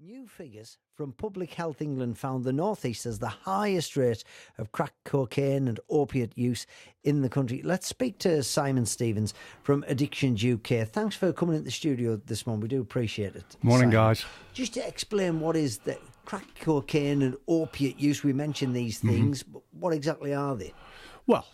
New figures from Public Health England found the North East has the highest rate of crack cocaine and opiate use in the country. Let's speak to Simon Stevens from Addictions UK. Thanks for coming into the studio this morning. We do appreciate it. Morning, Simon. guys. Just to explain what is the crack cocaine and opiate use, we mentioned these things, but what exactly are they? Well,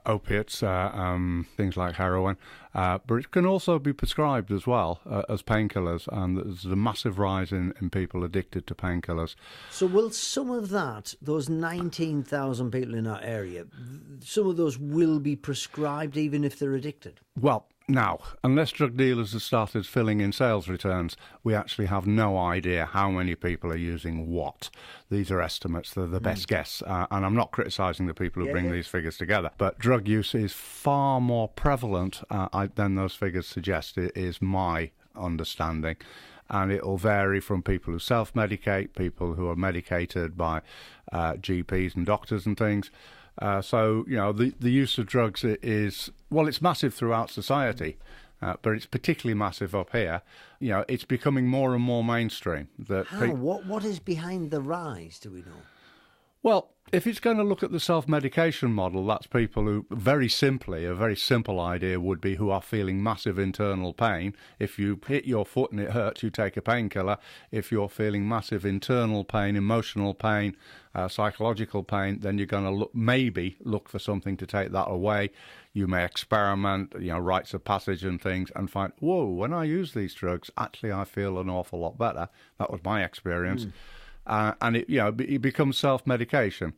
opiates, things like heroin, but it can also be prescribed as well as painkillers, and there's a massive rise in people addicted to painkillers. So will some of that, those 19,000 people in our area, some of those will be prescribed even if they're addicted? Well, now, unless drug dealers have started filling in sales returns, we actually have no idea how many people are using what. These are estimates, they're the best guess, and I'm not criticising the people who bring these figures together, but drug use is far more prevalent than those figures suggest, is my understanding. And it'll vary from people who self-medicate, people who are medicated by GPs and doctors and things. So, you know, the use of drugs is, well, it's massive throughout society, but it's particularly massive up here. You know, it's becoming more and more mainstream. How? What is behind the rise, do we know? Well, if it's going to look at the self-medication model, that's people who, very simply, a very simple idea would be who are feeling massive internal pain. If you hit your foot and it hurts, you take a painkiller. If you're feeling massive internal pain, emotional pain, psychological pain, then you're going to maybe look for something to take that away. You may experiment, you know, rites of passage and things, and find, whoa, when I use these drugs, actually I feel an awful lot better. That was my experience. And it, you know, it becomes self-medication.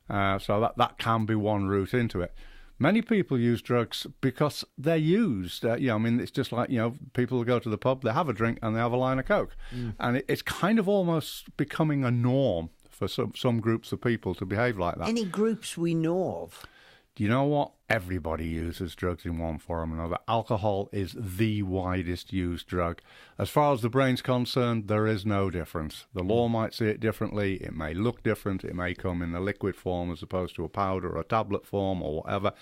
So that can be one route into it. Many people use drugs because they're used. You know, I mean, it's just like, you know, people will go to the pub, they have a drink and they have a line of Coke. And it's kind of almost becoming a norm for some groups of people to behave like that. Any groups we know of? Do you know what? Everybody uses drugs in one form or another. Alcohol is the widest used drug. As far as the brain's concerned, there is no difference. The law might see it differently. It may look different. It may come in a liquid form as opposed to a powder or a tablet form or whatever.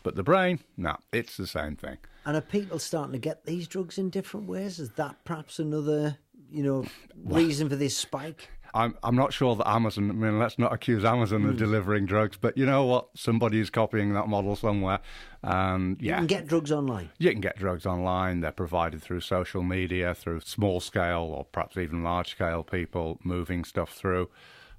But the brain, no, it's the same thing. And are people starting to get these drugs in different ways? Is that perhaps another, you know, reason for this spike? I'm not sure that Amazon, I mean, let's not accuse Amazon of delivering drugs, but you know what? Somebody is copying that model somewhere. And You can get drugs online. You can get drugs online. They're provided through social media, through small scale or perhaps even large scale people moving stuff through.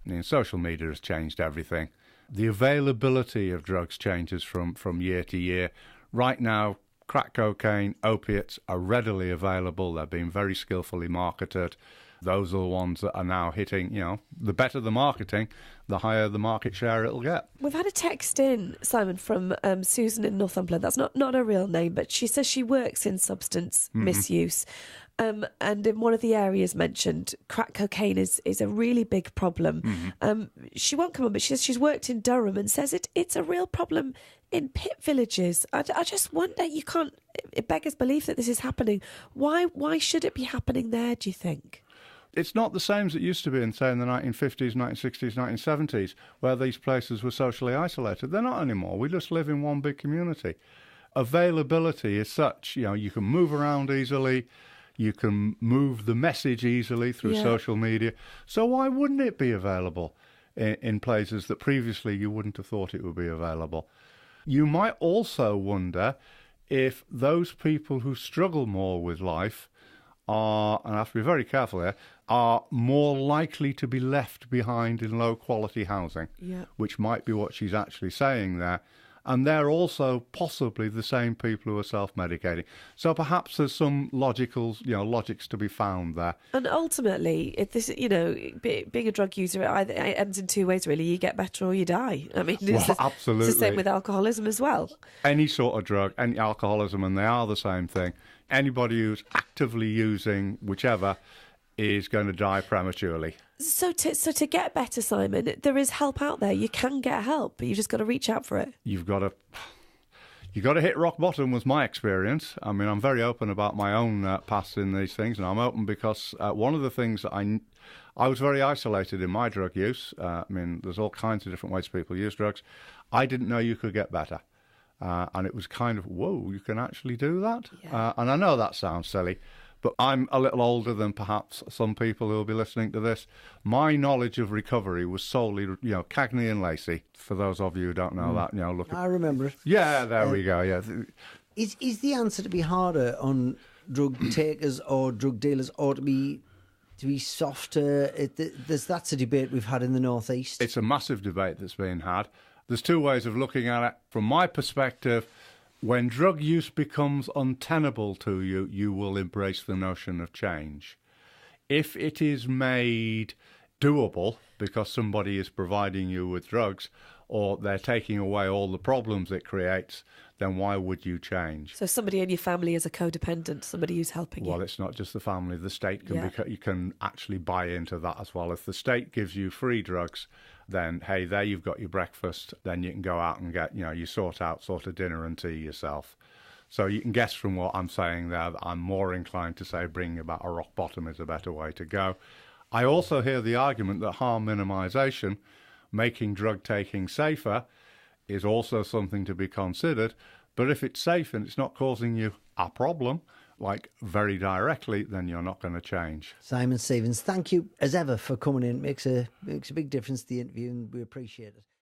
I mean, social media has changed everything. The availability of drugs changes from year to year. Right now, crack cocaine, opiates are readily available. They're being very skillfully marketed. Those are the ones that are now hitting, you know, the better the marketing, the higher the market share it'll get. We've had a text in, Simon, from Susan in Northumberland. That's not her real name, but she says she works in substance misuse. And in one of the areas mentioned, crack cocaine is a really big problem. She won't come on, but she says she's worked in Durham and says it's a real problem in pit villages. I just wonder, it beggars belief that this is happening. Why should it be happening there, do you think? It's not the same as it used to be in, say, in the 1950s, 1960s, 1970s, where these places were socially isolated. They're not anymore. We just live in one big community. Availability is such, you know, you can move around easily, you can move the message easily through social media. So why wouldn't it be available in places that previously you wouldn't have thought it would be available? You might also wonder if those people who struggle more with life are, and I have to be very careful here, are more likely to be left behind in low-quality housing, which might be what she's actually saying there. And they're also possibly the same people who are self-medicating. So perhaps there's some logics to be found there. And ultimately, if this, you know, being a drug user, it ends in two ways, really. You get better or you die. I mean, absolutely. It's the same with alcoholism as well. Any sort of drug, any alcoholism, and they are the same thing. Anybody who's actively using whichever is going to die prematurely. So to get better, Simon, there is help out there. You can get help, but you've just got to reach out for it. You've got to hit rock bottom, was my experience. I mean, I'm very open about my own past in these things, and I'm open because one of the things that I was very isolated in my drug use. I mean, there's all kinds of different ways people use drugs. I didn't know you could get better. And it was kind of, whoa, you can actually do that? Yeah. And I know that sounds silly, But I'm a little older than perhaps some people who will be listening to this. My knowledge of recovery was solely, Cagney and Lacey. For those of you who don't know that, look at... I remember it. Yeah, there we go, yeah. Is the answer to be harder on drug takers or drug dealers, or to be softer? That's a debate we've had in the North East. It's a massive debate that's being had. There's two ways of looking at it. From my perspective, when drug use becomes untenable to you, you will embrace the notion of change. If it is made doable because somebody is providing you with drugs, or they're taking away all the problems it creates, then why would you change? So somebody in your family is a codependent, somebody who's helping you. Well, it's not just the family. The state can you can actually buy into that as well. If the state gives you free drugs, then, hey, there you've got your breakfast. Then you can go out and get, you sort of dinner and tea yourself. So you can guess from what I'm saying there that I'm more inclined to say bringing about a rock bottom is a better way to go. I also hear the argument that harm minimisation, making drug taking safer, is also something to be considered. But if it's safe and it's not causing you a problem, like very directly, then you're not going to change. Simon Stevens, thank you as ever for coming in. Makes a big difference to the interview, and we appreciate it.